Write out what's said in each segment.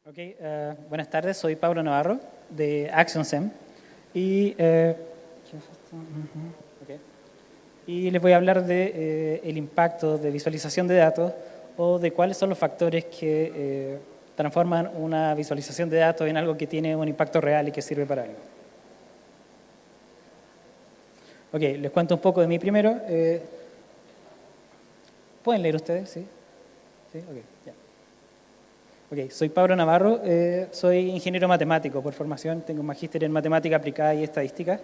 Ok, buenas tardes, soy Pablo Navarro de ActionSem y, ok, y les voy a hablar de el impacto de visualización de datos o de cuáles son los factores que transforman una visualización de datos en algo que tiene un impacto real y que sirve para algo. Ok, les cuento un poco de mí primero. ¿Pueden leer ustedes? Sí. ¿Sí? Ok, ya. Ok, soy Pablo Navarro, soy ingeniero matemático por formación, tengo un magíster en matemática aplicada y estadística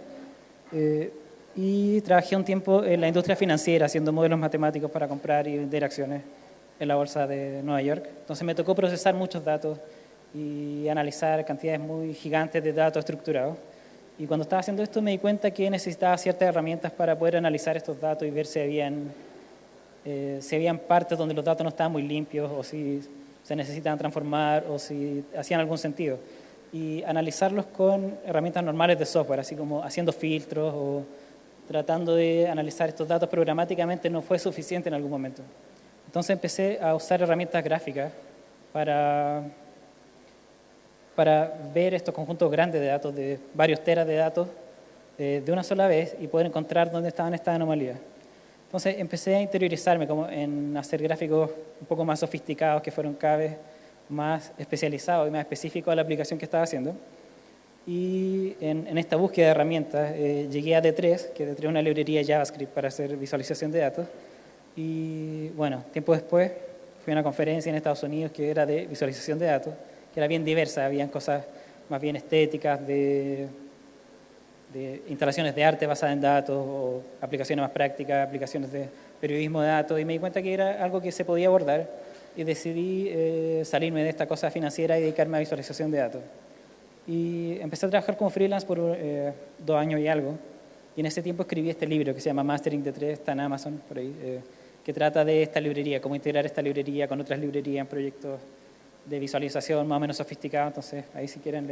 y trabajé un tiempo en la industria financiera haciendo modelos matemáticos para comprar y vender acciones en la bolsa de Nueva York. Entonces me tocó procesar muchos datos y analizar cantidades muy gigantes de datos estructurados. Y cuando estaba haciendo esto me di cuenta que necesitaba ciertas herramientas para poder analizar estos datos y ver si habían partes donde los datos no estaban muy limpios o si se necesitaban transformar o si hacían algún sentido. Y analizarlos con herramientas normales de software, así como haciendo filtros o tratando de analizar estos datos programáticamente no fue suficiente en algún momento. Entonces empecé a usar herramientas gráficas para ver estos conjuntos grandes de datos, de varios teras de datos, de una sola vez y poder encontrar dónde estaban estas anomalías. Entonces empecé a interiorizarme como en hacer gráficos un poco más sofisticados que fueron cada vez más especializados y más específicos a la aplicación que estaba haciendo. Y en esta búsqueda de herramientas llegué a D3, que D3 es una librería JavaScript para hacer visualización de datos. Y bueno, tiempo después fui a una conferencia en Estados Unidos que era de visualización de datos, que era bien diversa, habían cosas más bien estéticas de instalaciones de arte basadas en datos o aplicaciones más prácticas, aplicaciones de periodismo de datos, y me di cuenta que era algo que se podía abordar y decidí salirme de esta cosa financiera y dedicarme a visualización de datos. Y empecé a trabajar como freelance por 2 años y algo, y en ese tiempo escribí este libro que se llama Mastering D3, está en Amazon, por ahí, que trata de esta librería, cómo integrar esta librería con otras librerías en proyectos de visualización más o menos sofisticados, entonces ahí si quieren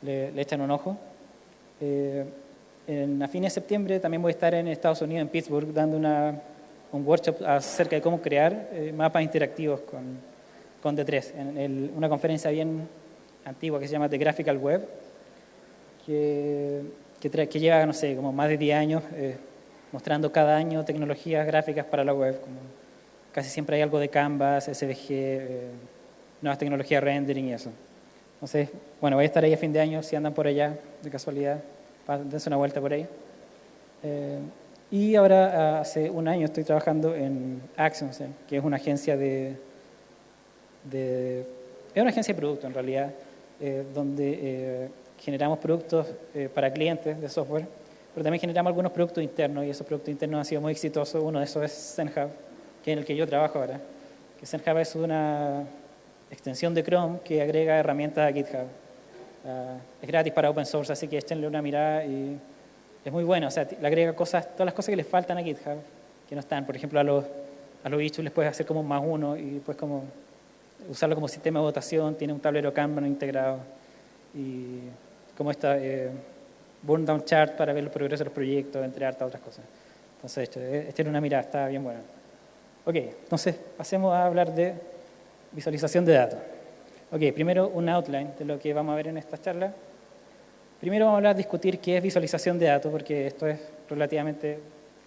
le echan un ojo. A fines de septiembre también voy a estar en Estados Unidos, en Pittsburgh, dando un workshop acerca de cómo crear mapas interactivos con D3, en una conferencia bien antigua que se llama The Graphical Web, que lleva, no sé, como más de 10 años mostrando cada año tecnologías gráficas para la web. Como casi siempre hay algo de Canvas, SVG, nuevas tecnologías de rendering y eso. Entonces, bueno, voy a estar ahí a fin de año, si andan por allá, de casualidad, dense una vuelta por ahí. Y ahora, hace un año, estoy trabajando en ActionSem, que es una agencia es una agencia de producto, en realidad, donde generamos productos para clientes de software, pero también generamos algunos productos internos, y esos productos internos han sido muy exitosos. Uno de esos es ZenHub, que es en el que yo trabajo ahora. Que ZenHub es una extensión de Chrome que agrega herramientas a GitHub. Es gratis para open source, así que échenle una mirada y es muy bueno. O sea, le agrega todas las cosas que les faltan a GitHub, que no están. Por ejemplo, a los issues les puedes hacer como un +1 y puedes como usarlo como sistema de votación. Tiene un tablero Kanban integrado y como esta burn down chart para ver el progreso de los proyectos, entre hartas otras cosas. Entonces, échenle una mirada, está bien bueno. Ok, entonces pasemos a hablar de visualización de datos. Ok, primero un outline de lo que vamos a ver en esta charla. Primero vamos a discutir qué es visualización de datos, porque esto es relativamente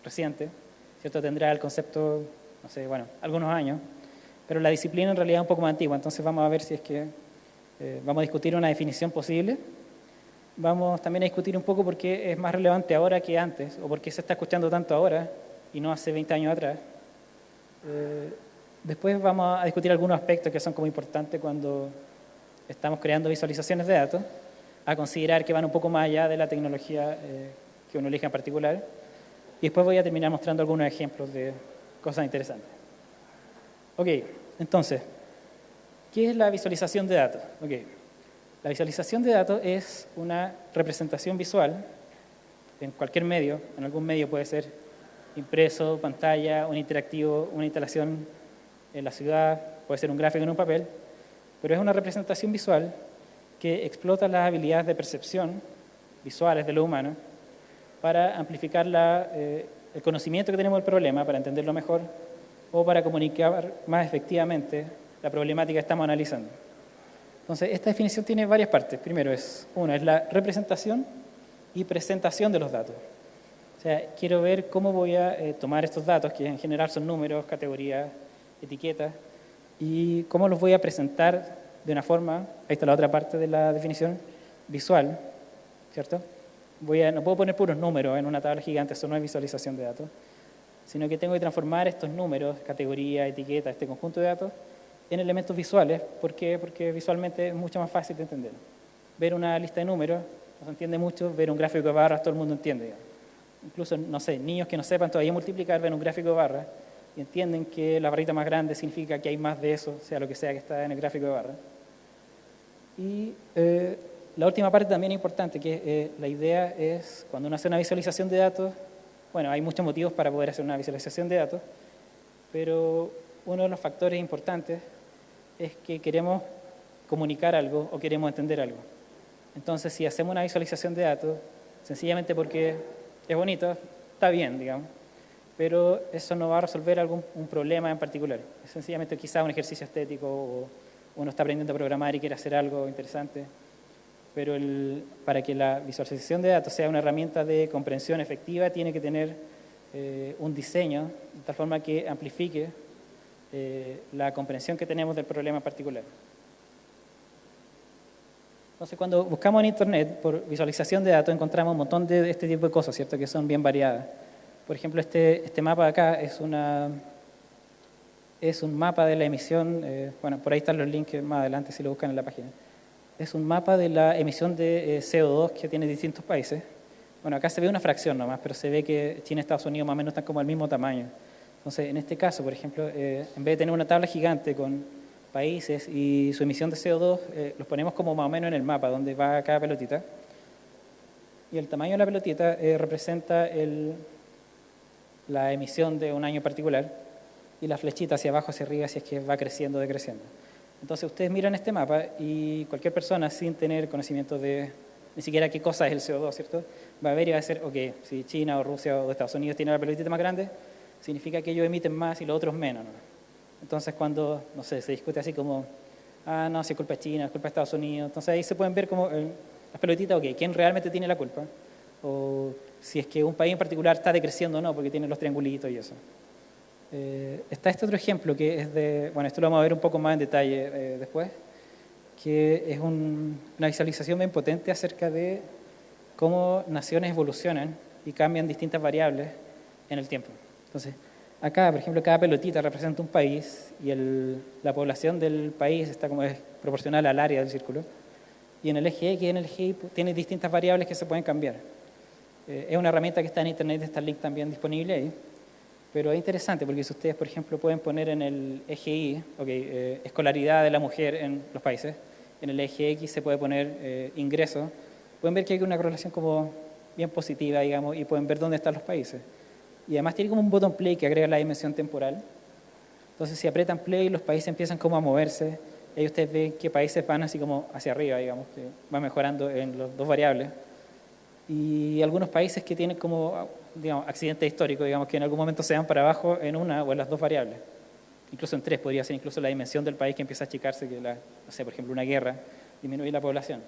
reciente, ¿cierto? Tendrá el concepto, no sé, bueno, algunos años, pero la disciplina en realidad es un poco más antigua, entonces vamos a ver si es que vamos a discutir una definición posible. Vamos también a discutir un poco por qué es más relevante ahora que antes, o por qué se está escuchando tanto ahora y no hace 20 años atrás. Después vamos a discutir algunos aspectos que son como importantes cuando estamos creando visualizaciones de datos, a considerar que van un poco más allá de la tecnología que uno elige en particular. Y después voy a terminar mostrando algunos ejemplos de cosas interesantes. Ok, entonces, ¿qué es la visualización de datos? Okay. La visualización de datos es una representación visual en cualquier medio, en algún medio puede ser impreso, pantalla, un interactivo, una instalación en la ciudad, puede ser un gráfico en un papel, pero es una representación visual que explota las habilidades de percepción visuales de lo humano para amplificar el conocimiento que tenemos del problema, para entenderlo mejor, o para comunicar más efectivamente la problemática que estamos analizando. Entonces, esta definición tiene varias partes. Primero una es la representación y presentación de los datos. O sea, quiero ver cómo voy a tomar estos datos, que en general son números, categorías, etiquetas, y cómo los voy a presentar de una forma, ahí está la otra parte de la definición, visual, ¿cierto? No puedo poner puros números en una tabla gigante, eso no es visualización de datos, sino que tengo que transformar estos números, categorías, etiquetas, este conjunto de datos, en elementos visuales. ¿Por qué? Porque visualmente es mucho más fácil de entender. Ver una lista de números no se entiende mucho, ver un gráfico de barras todo el mundo entiende, digamos. Incluso, no sé, niños que no sepan todavía multiplicar ven un gráfico de barras y entienden que la barrita más grande significa que hay más de eso, sea lo que sea que está en el gráfico de barras. Y la última parte también es importante, que la idea es, cuando uno hace una visualización de datos, bueno, hay muchos motivos para poder hacer una visualización de datos, pero uno de los factores importantes es que queremos comunicar algo o queremos entender algo. Entonces, si hacemos una visualización de datos, sencillamente porque es bonito, está bien, digamos, pero eso no va a resolver un problema en particular. Es sencillamente quizá un ejercicio estético o uno está aprendiendo a programar y quiere hacer algo interesante, pero para que la visualización de datos sea una herramienta de comprensión efectiva, tiene que tener un diseño de tal forma que amplifique la comprensión que tenemos del problema en particular. Entonces, cuando buscamos en Internet por visualización de datos, encontramos un montón de este tipo de cosas, ¿cierto?, que son bien variadas. Por ejemplo, este mapa de acá es un mapa de la emisión, bueno, por ahí están los links más adelante si lo buscan en la página. Es un mapa de la emisión de CO2 que tiene distintos países. Bueno, acá se ve una fracción nomás, pero se ve que China y Estados Unidos más o menos están como al mismo tamaño. Entonces, en este caso, por ejemplo, en vez de tener una tabla gigante con países y su emisión de CO2, los ponemos como más o menos en el mapa, donde va cada pelotita. Y el tamaño de la pelotita representa la emisión de un año particular, y la flechita hacia abajo, hacia arriba, si es que va creciendo o decreciendo. Entonces, ustedes miran este mapa y cualquier persona sin tener conocimiento de ni siquiera qué cosa es el CO2, ¿cierto?, va a ver y va a decir, ok, si China o Rusia o Estados Unidos tienen la pelotita más grande, significa que ellos emiten más y los otros menos, ¿no? Entonces, cuando, no sé, se discute así como, no, si es culpa de China, es culpa de Estados Unidos, entonces ahí se pueden ver como las pelotitas, ok, ¿quién realmente tiene la culpa? O si es que un país en particular está decreciendo o no, porque tiene los triangulitos y eso. Está este otro ejemplo que es bueno, esto lo vamos a ver un poco más en detalle después, que es una visualización bien potente acerca de cómo naciones evolucionan y cambian distintas variables en el tiempo. Entonces, acá, por ejemplo, cada pelotita representa un país y la población del país está como es proporcional al área del círculo. Y en el eje X y en el eje Y tiene distintas variables que se pueden cambiar. Es una herramienta que está en Internet, está el link también disponible ahí. Pero es interesante porque si ustedes, por ejemplo, pueden poner en el eje Y, escolaridad de la mujer en los países, en el eje X se puede poner ingresos, pueden ver que hay una correlación como bien positiva, digamos, y pueden ver dónde están los países. Y además tiene como un botón play que agrega la dimensión temporal. Entonces, si apretan play, los países empiezan como a moverse, y ahí ustedes ven qué países van así como hacia arriba, digamos, que van mejorando en las dos variables. Y algunos países que tienen como, digamos, accidente histórico, digamos, que en algún momento se van para abajo en una o en las dos variables. Incluso en tres podría ser incluso la dimensión del país que empieza a achicarse, que no sé, por ejemplo, una guerra, disminuye la población.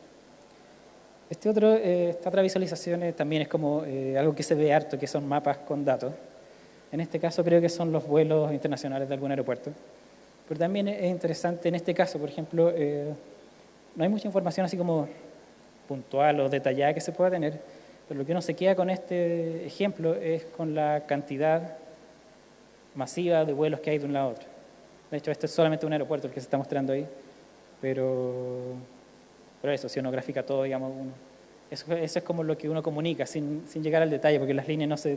Esta otra visualización también es como algo que se ve harto, que son mapas con datos. En este caso creo que son los vuelos internacionales de algún aeropuerto. Pero también es interesante en este caso, por ejemplo, no hay mucha información así como puntual o detallada que se pueda tener, pero lo que uno se queda con este ejemplo es con la cantidad masiva de vuelos que hay de un lado a otro. De hecho, este es solamente un aeropuerto el que se está mostrando ahí, pero eso, si uno grafica todo, digamos, eso es como lo que uno comunica, sin llegar al detalle, porque las líneas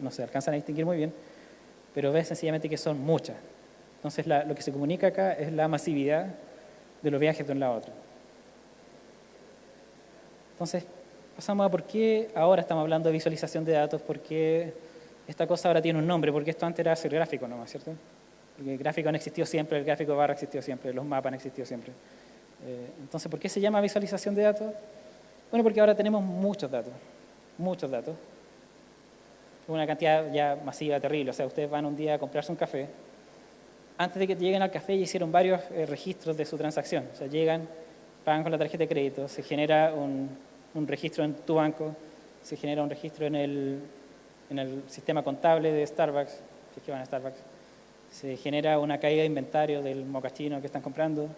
no se alcanzan a distinguir muy bien, pero ves sencillamente que son muchas. Entonces, lo que se comunica acá es la masividad de los viajes de un lado a otro. Entonces, pasamos a por qué ahora estamos hablando de visualización de datos, por qué esta cosa ahora tiene un nombre, porque esto antes era hacer gráfico nomás, ¿cierto? Porque el gráfico han existido siempre, el gráfico de barra existió siempre, los mapas han existido siempre. Entonces, ¿por qué se llama visualización de datos? Bueno, porque ahora tenemos muchos datos, una cantidad ya masiva, terrible. O sea, ustedes van un día a comprarse un café, antes de que lleguen al café ya hicieron varios registros de su transacción. O sea, llegan, pagan con la tarjeta de crédito, se genera un registro en tu banco, se genera un registro en el sistema contable de Starbucks, si es que van a Starbucks, se genera una caída de inventario del mocachino que están comprando,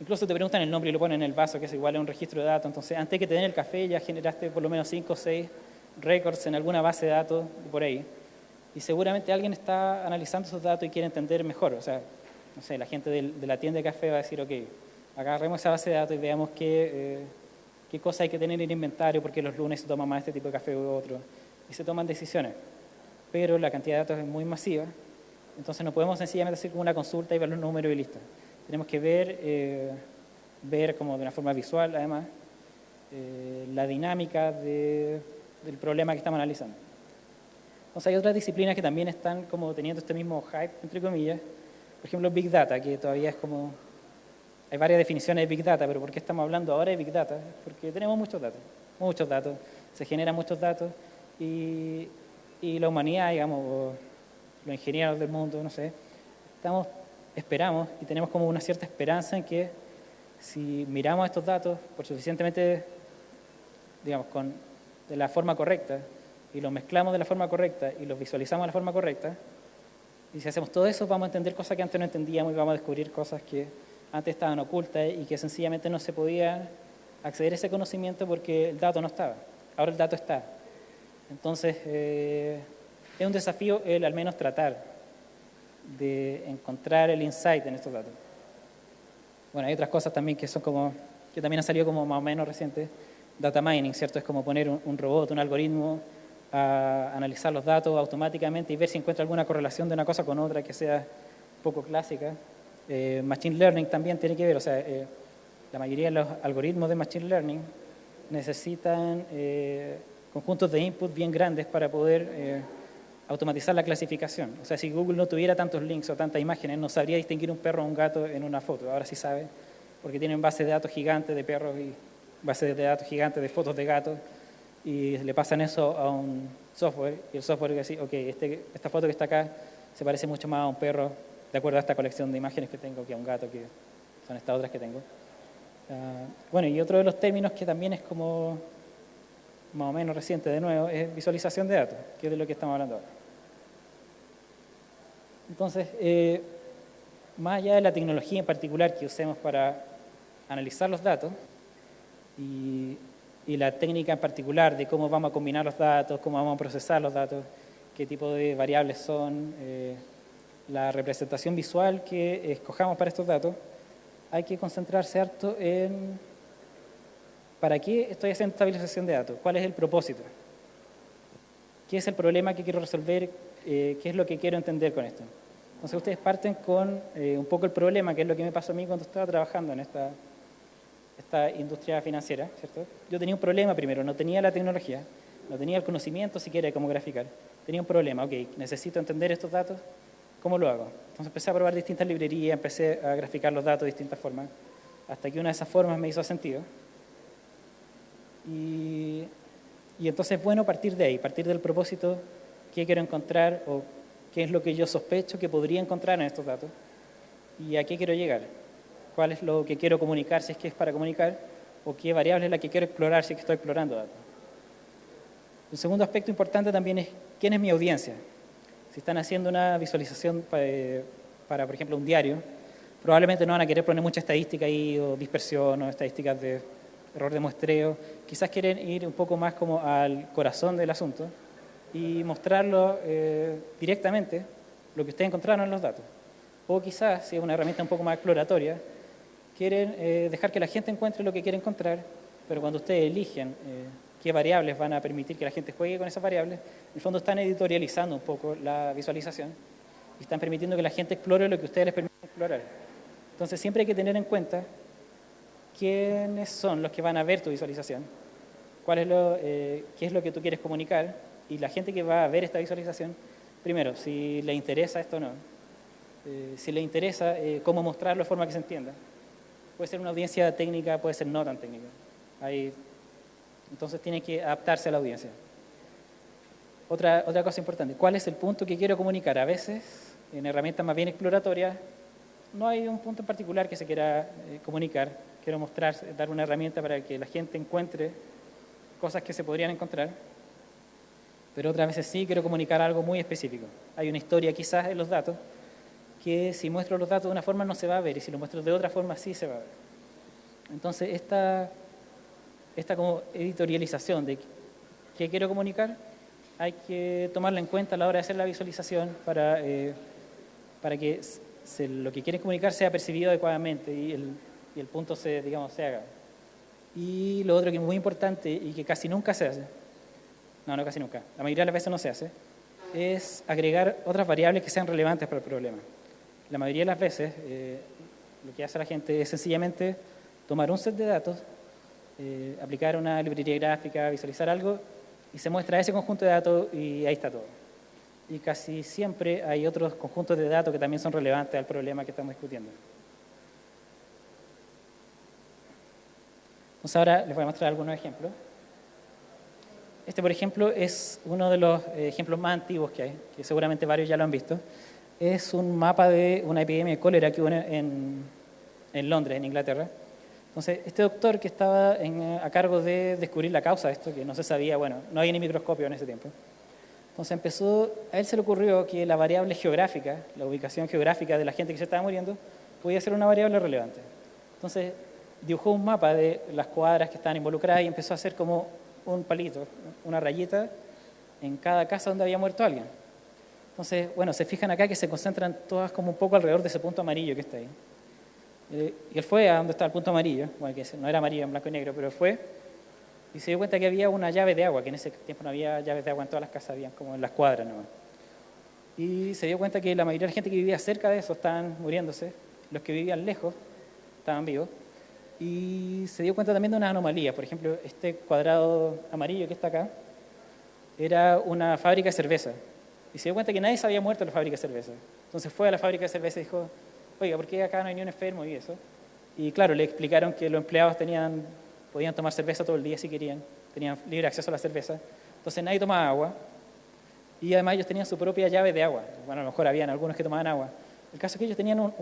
incluso te preguntan el nombre y lo ponen en el vaso, que es igual a un registro de datos. Entonces, antes que te den el café, ya generaste por lo menos 5 o 6 récords en alguna base de datos por ahí. Y seguramente alguien está analizando esos datos y quiere entender mejor. O sea, no sé, la gente de la tienda de café va a decir, ok, agarremos esa base de datos y veamos qué cosas hay que tener en inventario, porque los lunes se toma más este tipo de café u otro. Y se toman decisiones. Pero la cantidad de datos es muy masiva. Entonces no podemos sencillamente hacer como una consulta y ver los números y listo. Tenemos que ver como de una forma visual, además, la dinámica del problema que estamos analizando. Entonces hay otras disciplinas que también están como teniendo este mismo hype, entre comillas. Por ejemplo, Big Data, que todavía es como... Hay varias definiciones de Big Data, pero ¿por qué estamos hablando ahora de Big Data? Porque tenemos muchos datos, se generan muchos datos y la humanidad, digamos, los ingenieros del mundo, no sé, esperamos y tenemos como una cierta esperanza en que si miramos estos datos por suficientemente, digamos, de la forma correcta y los mezclamos de la forma correcta y los visualizamos de la forma correcta, y si hacemos todo eso vamos a entender cosas que antes no entendíamos y vamos a descubrir cosas que antes estaban ocultas y que sencillamente no se podía acceder a ese conocimiento porque el dato no estaba. Ahora el dato está. Entonces, es un desafío el al menos tratar de encontrar el insight en estos datos. Bueno, hay otras cosas también que son como, que también han salido como más o menos recientes. Data mining, ¿cierto? Es como poner un robot, un algoritmo a analizar los datos automáticamente y ver si encuentra alguna correlación de una cosa con otra que sea poco clásica. Machine learning también tiene que ver, o sea, la mayoría de los algoritmos de machine learning necesitan conjuntos de input bien grandes para poder automatizar la clasificación. O sea, si Google no tuviera tantos links o tantas imágenes, no sabría distinguir un perro o un gato en una foto. Ahora sí sabe, porque tienen bases de datos gigantes de perros y bases de datos gigantes de fotos de gatos, y le pasan eso a un software, y el software dice, ok, esta foto que está acá se parece mucho más a un perro, de acuerdo a esta colección de imágenes que tengo, que a un gato, que son estas otras que tengo. Bueno, y otro de los términos que también es como más o menos reciente de nuevo, es visualización de datos, que es de lo que estamos hablando ahora. Entonces, más allá de la tecnología en particular que usemos para analizar los datos y la técnica en particular de cómo vamos a combinar los datos, cómo vamos a procesar los datos, qué tipo de variables son, la representación visual que escojamos para estos datos, hay que concentrarse harto en ¿para qué estoy haciendo esta visualización de datos? ¿Cuál es el propósito? ¿Qué es el problema que quiero resolver? ¿Qué es lo que quiero entender con esto? Entonces ustedes parten con un poco el problema, que es lo que me pasó a mí cuando estaba trabajando en esta industria financiera, ¿cierto? Yo tenía un problema primero, no tenía la tecnología, no tenía el conocimiento siquiera de cómo graficar. Tenía un problema, ok, necesito entender estos datos, ¿cómo lo hago? Entonces empecé a probar distintas librerías, empecé a graficar los datos de distintas formas, hasta que una de esas formas me hizo sentido. Y entonces es bueno partir de ahí, partir del propósito, qué quiero encontrar o qué es lo que yo sospecho que podría encontrar en estos datos y a qué quiero llegar, cuál es lo que quiero comunicar si es que es para comunicar o qué variable es la que quiero explorar si es que estoy explorando datos. Un segundo aspecto importante también es quién es mi audiencia. Si están haciendo una visualización para, por ejemplo, un diario, probablemente no van a querer poner mucha estadística ahí o dispersión o estadísticas de error de muestreo. Quizás quieren ir un poco más como al corazón del asunto y mostrarlo directamente, lo que ustedes encontraron en los datos. O quizás, si es una herramienta un poco más exploratoria, quieren dejar que la gente encuentre lo que quiere encontrar, pero cuando ustedes eligen qué variables van a permitir que la gente juegue con esas variables, en el fondo están editorializando un poco la visualización y están permitiendo que la gente explore lo que ustedes les permiten explorar. Entonces siempre hay que tener en cuenta quiénes son los que van a ver tu visualización, qué es lo que tú quieres comunicar, y la gente que va a ver esta visualización, primero, si le interesa esto o no, si le interesa cómo mostrarlo de forma que se entienda. Puede ser una audiencia técnica, puede ser no tan técnica. Entonces tiene que adaptarse a la audiencia. Otra cosa importante, ¿cuál es el punto que quiero comunicar? A veces, en herramientas más bien exploratorias, no hay un punto en particular que se quiera comunicar. Quiero mostrar, dar una herramienta para que la gente encuentre cosas que se podrían encontrar, pero otras veces sí quiero comunicar algo muy específico. Hay una historia quizás en los datos que si muestro los datos de una forma no se va a ver y si lo muestro de otra forma sí se va a ver. Entonces esta como editorialización de qué quiero comunicar hay que tomarla en cuenta a la hora de hacer la visualización para que lo que quieren comunicar sea percibido adecuadamente y el punto se haga. Y lo otro que es muy importante y que casi nunca se hace, no casi nunca, la mayoría de las veces no se hace, es agregar otras variables que sean relevantes para el problema. La mayoría de las veces lo que hace la gente es sencillamente tomar un set de datos, aplicar una librería gráfica, visualizar algo y se muestra ese conjunto de datos y ahí está todo. Y casi siempre hay otros conjuntos de datos que también son relevantes al problema que estamos discutiendo. Entonces ahora les voy a mostrar algunos ejemplos. Este, por ejemplo, es uno de los ejemplos más antiguos que hay, que seguramente varios ya lo han visto. Es un mapa de una epidemia de cólera que hubo en Londres, en Inglaterra. Entonces, este doctor que estaba a cargo de descubrir la causa de esto, que no se sabía, bueno, no había ni microscopio en ese tiempo. Entonces a él se le ocurrió que la variable geográfica, la ubicación geográfica de la gente que se estaba muriendo, podía ser una variable relevante. Entonces dibujó un mapa de las cuadras que estaban involucradas y empezó a hacer como un palito, una rayita en cada casa donde había muerto alguien. Entonces, bueno, se fijan acá que se concentran todas como un poco alrededor de ese punto amarillo que está ahí. Y él fue a donde está el punto amarillo, bueno, que no era amarillo en blanco y negro, pero fue, y se dio cuenta que había una llave de agua, que en ese tiempo no había llaves de agua en todas las casas, habían como en las cuadras nomás. Y se dio cuenta que la mayoría de la gente que vivía cerca de eso estaban muriéndose, los que vivían lejos estaban vivos, y se dio cuenta también de unas anomalías. Por ejemplo, este cuadrado amarillo que está acá era una fábrica de cerveza, y se dio cuenta que nadie se había muerto en la fábrica de cerveza. Entonces fue a la fábrica de cerveza y dijo, oiga, ¿por qué acá no hay ni un enfermo y eso? Y claro, le explicaron que los empleados podían tomar cerveza todo el día si querían, tenían libre acceso a la cerveza, entonces nadie tomaba agua, y además ellos tenían su propia llave de agua. Bueno, a lo mejor habían algunos que tomaban agua. El caso es que ellos tenían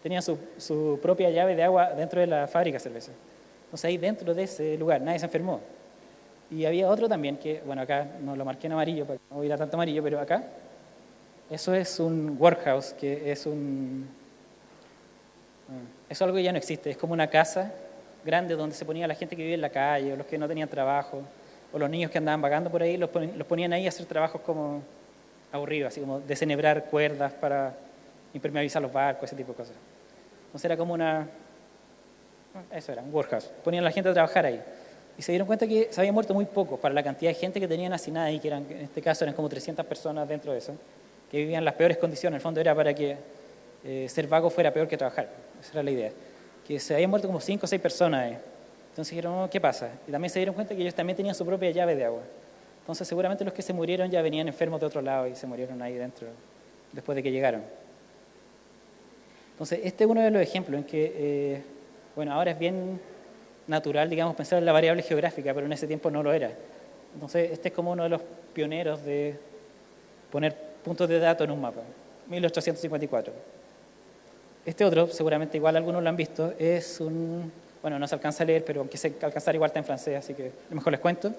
tenían su propia llave de agua dentro de la fábrica de cerveza. Entonces ahí dentro de ese lugar nadie se enfermó. Y había otro también que, bueno, acá no lo marqué en amarillo, para que no hubiera tanto amarillo, pero acá, eso es un workhouse, que es es algo que ya no existe, es como una casa grande donde se ponía la gente que vive en la calle, o los que no tenían trabajo, o los niños que andaban vagando por ahí, los ponían ahí a hacer trabajos como aburridos, así como desenhebrar cuerdas para impermeabilizar los barcos, ese tipo de cosas. Entonces era como eso era, un workhouse. Ponían a la gente a trabajar ahí. Y se dieron cuenta que se habían muerto muy pocos para la cantidad de gente que tenían asignada ahí, que en este caso eran como 300 personas dentro de eso, que vivían en las peores condiciones. En el fondo era para que ser vago fuera peor que trabajar. Esa era la idea. Que se habían muerto como 5 o 6 personas ahí. Entonces dijeron, oh, ¿qué pasa? Y también se dieron cuenta que ellos también tenían su propia llave de agua. Entonces seguramente los que se murieron ya venían enfermos de otro lado y se murieron ahí dentro después de que llegaron. Entonces este es uno de los ejemplos en que, bueno, ahora es bien natural, digamos, pensar en la variable geográfica, pero en ese tiempo no lo era. Entonces este es como uno de los pioneros de poner puntos de datos en un mapa, 1854. Este otro, seguramente igual algunos lo han visto, es bueno, no se alcanza a leer, pero aunque se alcanzar igual está en francés, así que a lo mejor les cuento.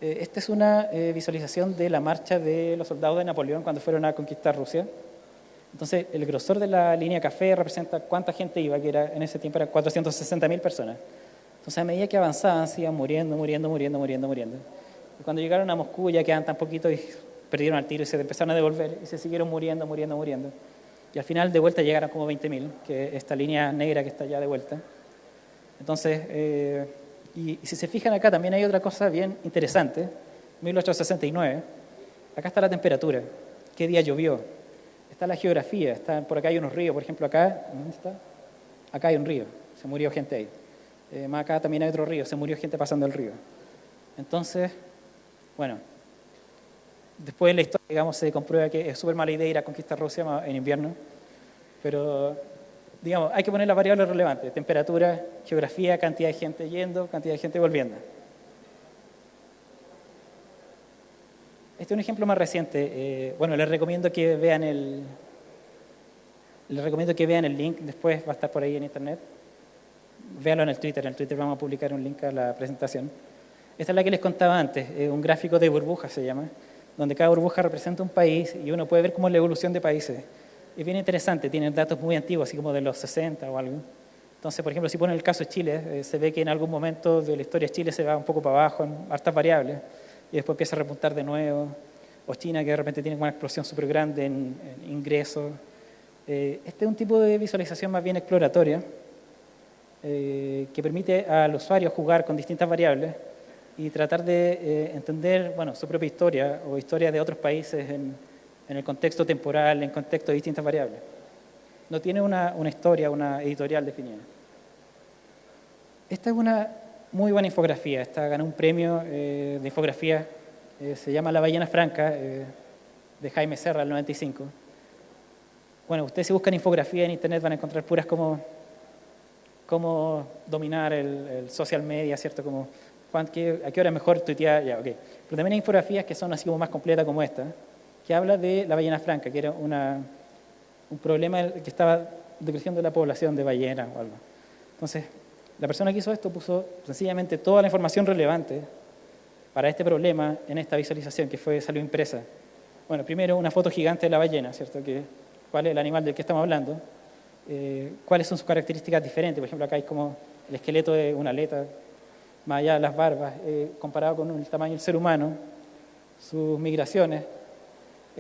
Esta es una visualización de la marcha de los soldados de Napoleón cuando fueron a conquistar Rusia. Entonces, el grosor de la línea café representa cuánta gente iba, que en ese tiempo eran 460.000 personas. Entonces, a medida que avanzaban, se iban muriendo. Y cuando llegaron a Moscú ya quedaban tan poquitos y perdieron al tiro y se empezaron a devolver y se siguieron muriendo. Y al final de vuelta llegaron como 20.000, que es esta línea negra que está ya de vuelta. Entonces, y si se fijan acá también hay otra cosa bien interesante, 1869, acá está la temperatura, qué día llovió, está la geografía, por acá hay unos ríos, por ejemplo acá, ¿dónde está? Acá hay un río, se murió gente ahí. Más acá también hay otro río, se murió gente pasando el río. Entonces, bueno, después en la historia, digamos, se comprueba que es súper mala idea ir a conquistar Rusia en invierno, pero, digamos, hay que poner las variables relevantes, temperatura, geografía, cantidad de gente yendo, cantidad de gente volviendo. Este es un ejemplo más reciente. Bueno, les recomiendo que vean Les recomiendo que vean el link, después va a estar por ahí en internet. Véanlo en el Twitter vamos a publicar un link a la presentación. Esta es la que les contaba antes, un gráfico de burbujas se llama, donde cada burbuja representa un país y uno puede ver cómo es la evolución de países. Es bien interesante, tienen datos muy antiguos, así como de los 60 o algo. Entonces, por ejemplo, si ponen el caso de Chile, se ve que en algún momento de la historia de Chile se va un poco para abajo en hartas variables y después empieza a repuntar de nuevo. O China, que de repente tiene una explosión súper grande en ingresos. Este es un tipo de visualización más bien exploratoria que permite al usuario jugar con distintas variables y tratar de entender su propia historia o historia de otros países en el contexto temporal, en contexto de distintas variables. No tiene una historia, una editorial definida. Esta es una muy buena infografía. Esta ganó un premio de infografía. Se llama La ballena franca, de Jaime Serra, del 95. Bueno, ustedes si buscan infografía en internet van a encontrar puras como cómo dominar el social media, ¿cierto? Como a qué hora es mejor tuitear, ya, ok. Pero también hay infografías que son así como más completas como esta, que habla de la ballena franca, que era un problema que estaba decreciendo la población de ballenas o algo. Entonces, la persona que hizo esto puso sencillamente toda la información relevante para este problema en esta visualización que salió impresa. Bueno, primero una foto gigante de la ballena, ¿cierto? ¿Cuál es el animal del que estamos hablando? ¿Cuáles son sus características diferentes? Por ejemplo, acá hay como el esqueleto de una aleta, más allá de las barbas, comparado con el tamaño del ser humano, sus migraciones,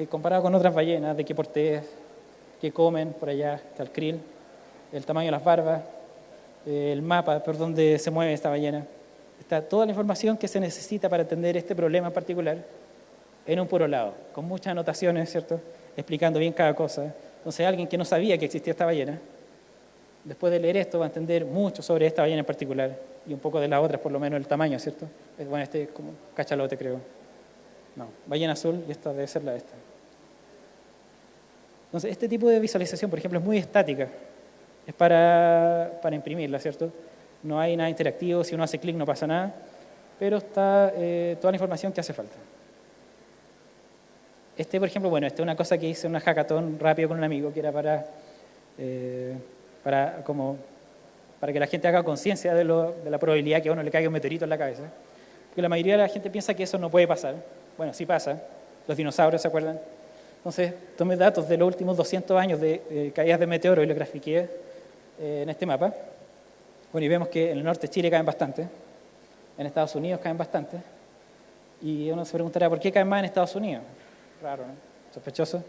comparado con otras ballenas, de qué porte es, qué comen, por allá está el krill, el tamaño de las barbas, el mapa por donde se mueve esta ballena. Está toda la información que se necesita para entender este problema en particular en un puro lado, con muchas anotaciones, ¿cierto?, explicando bien cada cosa. Entonces, alguien que no sabía que existía esta ballena, después de leer esto va a entender mucho sobre esta ballena en particular y un poco de las otras, por lo menos el tamaño, ¿cierto? Bueno, este es como cachalote, creo. No, ballena azul y esta debe ser la de esta. Entonces, este tipo de visualización, por ejemplo, es muy estática. Es para imprimirla, ¿cierto? No hay nada interactivo, si uno hace clic no pasa nada, pero está toda la información que hace falta. Por ejemplo, esta es una cosa que hice en una hackathon rápido con un amigo, que era para que la gente haga conciencia de la probabilidad que a uno le caiga un meteorito en la cabeza. Porque la mayoría de la gente piensa que eso no puede pasar. Bueno, sí pasa. Los dinosaurios, ¿se acuerdan? Entonces, tomé datos de los últimos 200 años de caídas de meteoros y los grafiqué en este mapa. Bueno, y vemos que en el norte de Chile caen bastante, en Estados Unidos caen bastante, y uno se preguntará, ¿por qué caen más en Estados Unidos? Raro, ¿no? Sospechoso.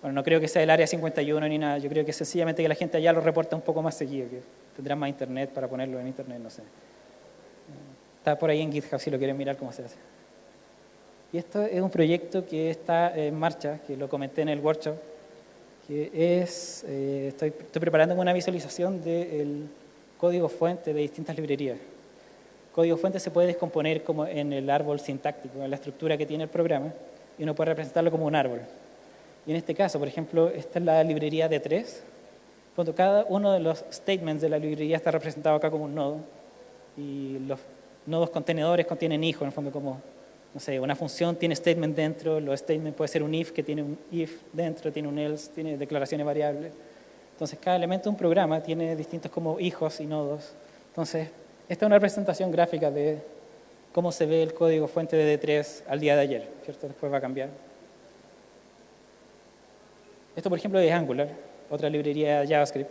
Bueno, no creo que sea el área 51 ni nada, yo creo que sencillamente que la gente allá lo reporta un poco más seguido, que tendrán más internet para ponerlo en internet, no sé. Está por ahí en GitHub si lo quieren mirar cómo se hace. Y esto es un proyecto que está en marcha, que lo comenté en el workshop, que estoy preparando una visualización del código fuente de distintas librerías. El código fuente se puede descomponer como en el árbol sintáctico, en la estructura que tiene el programa, y uno puede representarlo como un árbol. Y en este caso, por ejemplo, esta es la librería D3. Cuando cada uno de los statements de la librería está representado acá como un nodo, y los nodos contenedores contienen hijo, en el fondo como, no sé, una función tiene statement dentro, los statements puede ser un if que tiene un if dentro, tiene un else, tiene declaraciones variables. Entonces, cada elemento de un programa tiene distintos como hijos y nodos. Entonces, esta es una representación gráfica de cómo se ve el código fuente de D3 al día de ayer, ¿cierto? Después va a cambiar. Esto, por ejemplo, es Angular, otra librería de JavaScript,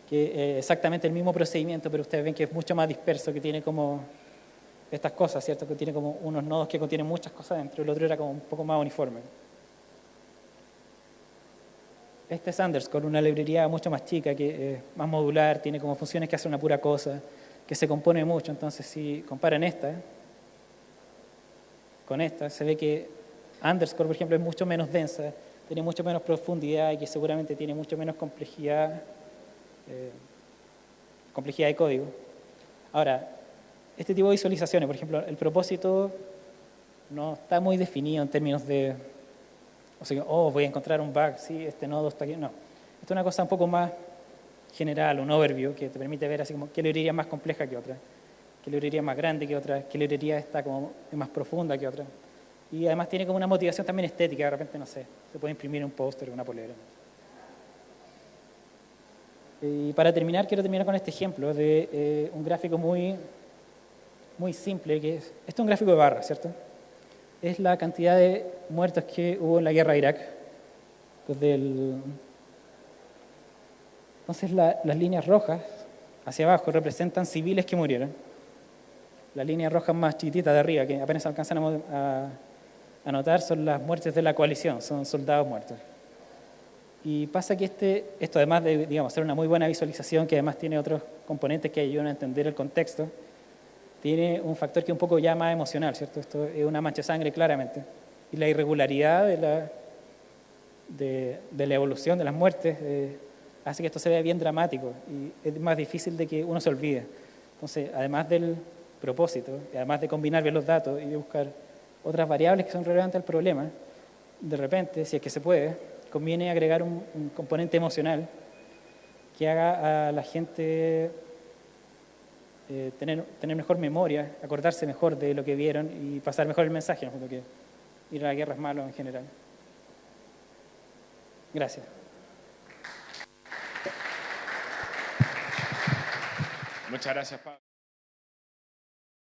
que es exactamente el mismo procedimiento, pero ustedes ven que es mucho más disperso, que tiene como estas cosas, ¿cierto? Que tiene como unos nodos que contienen muchas cosas dentro, el otro era como un poco más uniforme. Este es Underscore, una librería mucho más chica, que es más modular, tiene como funciones que hacen una pura cosa, que se compone mucho. Entonces, si comparan esta con esta, se ve que Underscore, por ejemplo, es mucho menos densa, tiene mucho menos profundidad y que seguramente tiene mucho menos complejidad de código. Ahora, este tipo de visualizaciones, por ejemplo, el propósito no está muy definido en términos de, o sea, voy a encontrar un bug, sí, este nodo está aquí. No, esto es una cosa un poco más general, un overview que te permite ver así como qué librería es más compleja que otra, qué librería es más grande que otra, qué librería está como más profunda que otra. Y además tiene como una motivación también estética, de repente, no sé, se puede imprimir un póster o una polera. Y para terminar, quiero terminar con este ejemplo de un gráfico muy simple, que esto es un gráfico de barras, ¿cierto? Es la cantidad de muertos que hubo en la guerra de Irak. Entonces las líneas rojas hacia abajo representan civiles que murieron. Las líneas rojas más chiquititas de arriba, que apenas alcanzan a notar, son las muertes de la coalición, son soldados muertos. Y pasa que esto además de, digamos, ser una muy buena visualización, que además tiene otros componentes que ayudan a entender el contexto, tiene un factor que es un poco ya más emocional, ¿cierto? Esto es una mancha de sangre claramente. Y la irregularidad de la evolución de las muertes hace que esto se vea bien dramático y es más difícil de que uno se olvide. Entonces, además del propósito, y además de combinar bien los datos y de buscar otras variables que son relevantes al problema, de repente, si es que se puede, conviene agregar un componente emocional que haga a la gente tener mejor memoria, acordarse mejor de lo que vieron y pasar mejor el mensaje, ¿no? Que ir a la guerra es malo en general. Gracias. Muchas gracias, Pablo.